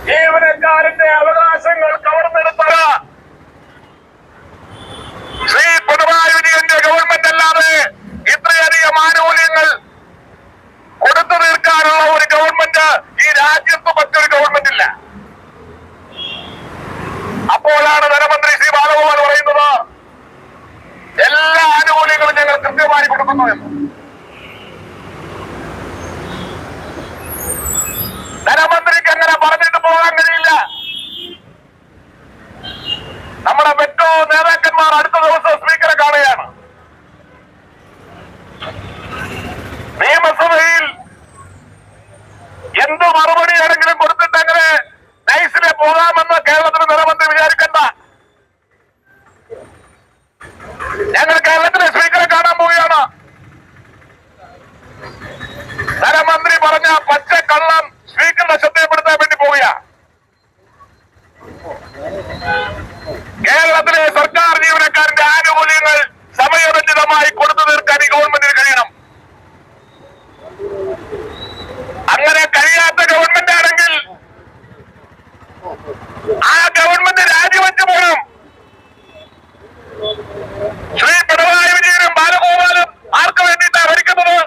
ജീവനക്കാരന്റെ അവകാശങ്ങൾ കവർന്നെടുത്തത് ശ്രീ പിണറായി വിജയന്റെ ഗവൺമെന്റ് അല്ലാതെ ഇത്രയധികം ആനുകൂല്യങ്ങൾ കൊടുത്തു തീർക്കാനുള്ള ഒരു ഗവൺമെന്റ് ഈ രാജ്യത്ത് മറ്റൊരു ഗവൺമെന്റ് ഇല്ല. അപ്പോഴാണ് ധനമന്ത്രി ശ്രീ ബാലഗോപാൽ പറയുന്നത് എല്ലാ ആനുകൂല്യങ്ങളും ഞങ്ങൾ കൃത്യമായി കൊടുക്കുന്നു എന്ന്. ധനമന്ത്രിക്ക് അങ്ങനെ പറഞ്ഞിട്ട് പോകാൻ കഴിയില്ല. നമ്മുടെ മെട്രോ നേതാക്കന്മാർ അടുത്ത ദിവസം സ്പീക്കറെ കാണുകയാണ്. നിയമസഭയിൽ എന്ത് മറുപടിയാണെങ്കിലും കൊടുത്തിട്ട് അങ്ങനെ നൈസിലെ പോകാമെന്ന് കേരളത്തിന് ധനമന്ത്രി വിചാരിക്കണ്ട. ഞങ്ങൾ കേരളത്തിലെ സ്പീക്കറെ കാണാൻ പോവുകയാണ്. ധനമന്ത്രി പറഞ്ഞ പച്ചക്കള്ളം സ്പീക്കറുടെ ശ്രദ്ധയപ്പെടുത്താൻ വേണ്ടി പോവുക. കേരളത്തിലെ സർക്കാർ ജീവനക്കാരന്റെ ആനുകൂല്യങ്ങൾ സമയബന്ധിതമായി കൊടുത്തു തീർക്കാൻ ഈ ഗവൺമെന്റിന് കഴിയണം. അങ്ങനെ കഴിയാത്ത ഗവൺമെന്റ് ആണെങ്കിൽ ആ ഗവൺമെന്റ് രാജിവെച്ചു പോകണം. ശ്രീ പിണറായി വിജയനും ബാലഗോപാലും ആർക്ക് വേണ്ടിയിട്ടാണ് ഭരിക്കുന്നത്?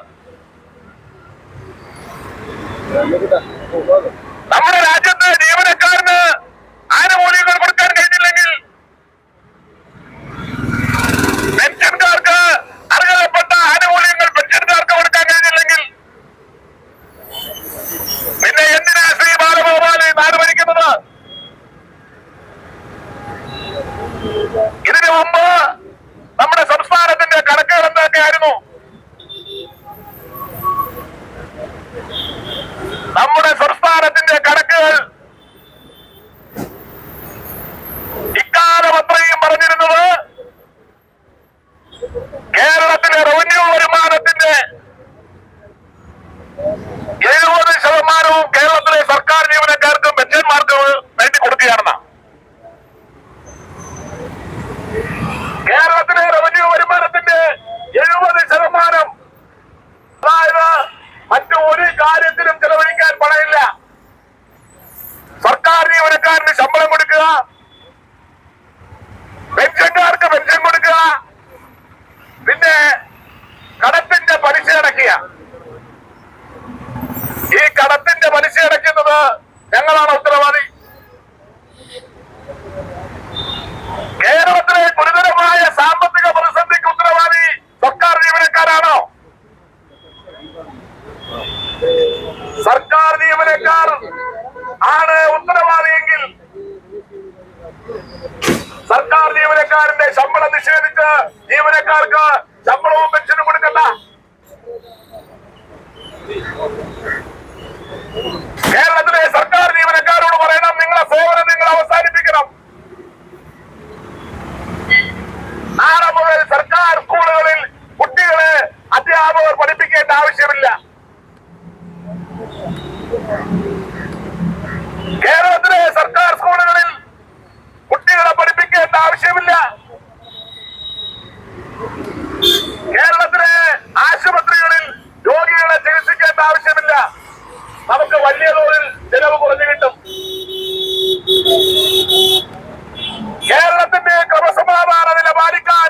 നമ്മുടെ രാജ്യത്ത് ജീവനക്കാരന് ആനുകൂല്യങ്ങൾ കൊടുക്കാൻ കഴിഞ്ഞില്ലെങ്കിൽ, പെൻഷൻകാർക്ക് അർഹതപ്പെട്ട ആനുകൂല്യങ്ങൾ പെൻഷൻകാർക്ക് കൊടുക്കാൻ കഴിഞ്ഞില്ലെങ്കിൽ പിന്നെ എന്തിനാ ശ്രീ ബാലഗോപാൽ നാട് ഭരിക്കുന്നത്? ഇതിനു മുമ്പ് നമ്മുടെ സംസ്ഥാനത്തിന്റെ കണക്കുകൾ എന്തൊക്കെയായിരുന്നു? നമ്മുടെ സംസ്ഥാനത്തിന്റെ കണക്കുകൾ ഇക്കാലം അത്രയും പറഞ്ഞിരുന്നത് കേരളത്തിലെ റവന്യൂ വരുമാനത്തിന്റെ 70% കേരളത്തിലെ സർക്കാർ ജീവനക്കാർക്കും പെൻഷന്മാർക്കും വേണ്ടി കൊടുക്കുകയാണെന്ന. കേരളത്തിലെ റവന്യൂ വരുമാനത്തിന്റെ 70%, അതായത് മറ്റു ഒരു കാര്യത്തിലും ചെലവഴിക്കാൻ പണമില്ല. സർക്കാർ ജീവനക്കാരന് ശമ്പളം കൊടുക്കുക, പെൻഷൻകാർക്ക് പെൻഷൻ കൊടുക്കുക, പിന്നെ കടത്തിന്റെ പലിശ അടയ്ക്കുക. ഈ കടത്തിന്റെ പലിശ അടയ്ക്കുന്നത് ഞങ്ങളാണ് ഉത്തരവാദി. കേരളത്തിലെ ഗുരുതരമായ സാമ്പത്തിക പ്രതിസന്ധിക്ക് ഉത്തരവാദി സർക്കാർ ജീവനക്കാരാണോ? സർക്കാർ ജീവനക്കാർ ആണ് ഉത്തരവാദിയെങ്കിൽ സർക്കാർ ജീവനക്കാരന്റെ ശമ്പളം നിഷേധിച്ച് ജീവനക്കാർക്ക് ശമ്പളവും പെൻഷനും കൊടുക്കണ്ട. കേരളത്തിലെ സർക്കാർ ജീവനക്കാരോട് പറയണം, നിങ്ങളെ സേവനം നിങ്ങൾ അവസാനിപ്പിക്കണം. നാളെ മുതൽ സർക്കാർ സ്കൂളുകളിൽ കുട്ടികളെ അധ്യാപകർ പഠിപ്പിക്കേണ്ട ആവശ്യമില്ല. കേരളത്തിലെ സർക്കാർ സ്കൂളുകളിൽ കുട്ടികളെ പഠിപ്പിക്കേണ്ട ആവശ്യമില്ല. കേരളത്തിലെ ആശുപത്രികളിൽ രോഗികളെ ചികിത്സിക്കേണ്ട ആവശ്യമില്ല. നമുക്ക് വലിയ തോതിൽ ചെലവ് കുറഞ്ഞു കിട്ടും. കേരളത്തിന്റെ ക്രമസമാധാന നില പാലിക്കാൻ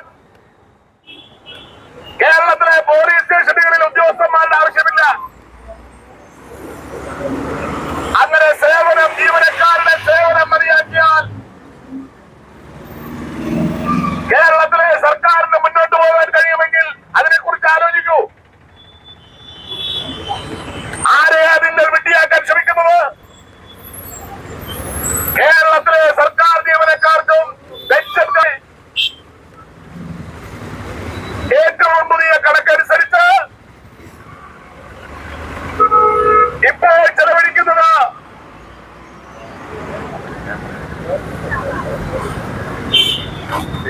കേരളത്തിലെ പോലീസ് സ്റ്റേഷനുകളിൽ ഉദ്യോഗസ്ഥന്മാരുടെ ആവശ്യമില്ല. അങ്ങനെ സേവനം, ജീവനക്കാരുടെ സേവനം മതിയാക്കിയാൽ കേരളത്തിലെ സർക്കാരിന് മുന്നോട്ട് പോകാൻ കഴിയുമെങ്കിൽ അതിനെക്കുറിച്ച് ആലോചിക്കൂ. ആരെയാ നിങ്ങൾ വിട്ടിയാക്കാൻ ശ്രമിക്കുന്നത്? കേരളത്തിലെ സർക്കാർ ജീവനക്കാർക്കും പെൻഷൻകൾ ഏറ്റവും പുതിയ കണക്കനുസരിച്ച് ഇപ്പോൾ ചെലവഴിക്കുന്നത്